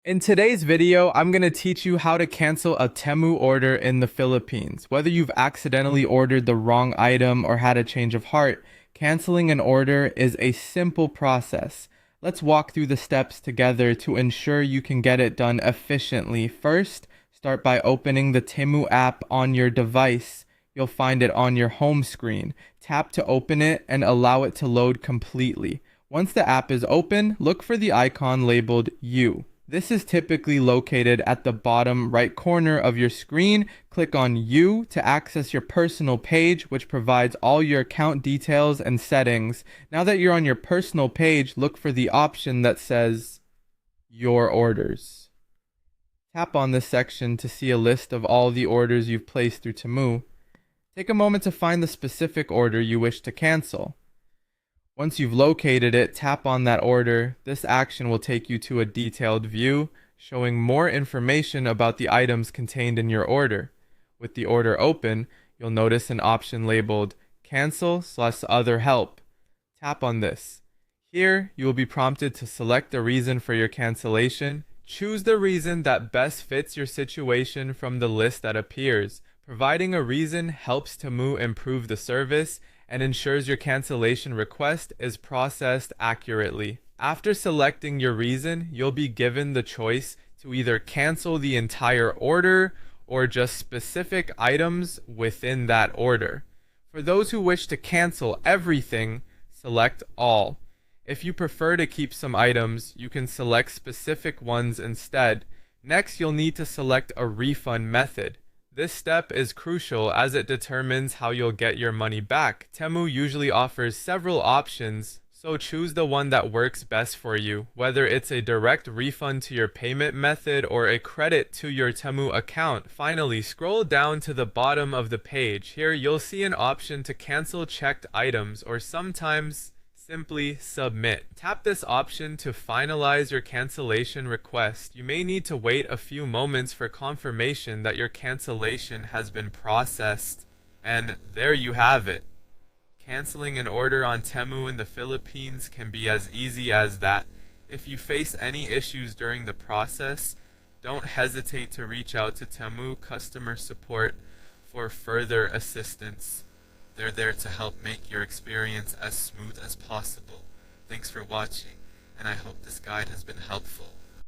In today's video, I'm going to teach you how to cancel a Temu order in the Philippines. Whether you've accidentally ordered the wrong item or had a change of heart, canceling an order is a simple process. Let's walk through the steps together to ensure you can get it done efficiently. First, start by opening the Temu app on your device. You'll find it on your home screen. Tap to open it and allow it to load completely. Once the app is open, look for the icon labeled You. This is typically located at the bottom right corner of your screen. Click on You to access your personal page, which provides all your account details and settings. Now that you're on your personal page, look for the option that says Your Orders. Tap on this section to see a list of all the orders you've placed through Temu. Take a moment to find the specific order you wish to cancel. Once you've located it, tap on that order. This action will take you to a detailed view, showing more information about the items contained in your order. With the order open, you'll notice an option labeled Cancel/Other Help. Tap on this. Here, you will be prompted to select the reason for your cancellation. Choose the reason that best fits your situation from the list that appears. Providing a reason helps Temu improve the service and ensures your cancellation request is processed accurately. After selecting your reason, you'll be given the choice to either cancel the entire order or just specific items within that order. For those who wish to cancel everything, select All. If you prefer to keep some items, you can select specific ones instead. Next, you'll need to select a refund method. This step is crucial as it determines how you'll get your money back. Temu usually offers several options, so choose the one that works best for you, whether it's a direct refund to your payment method or a credit to your Temu account. Finally, scroll down to the bottom of the page. Here you'll see an option to cancel checked items, or sometimes simply submit. Tap this option to finalize your cancellation request. You may need to wait a few moments for confirmation that your cancellation has been processed. And there you have it. Canceling an order on Temu in the Philippines can be as easy as that. If you face any issues during the process, don't hesitate to reach out to Temu customer support for further assistance. They're there to help make your experience as smooth as possible. Thanks for watching, and I hope this guide has been helpful.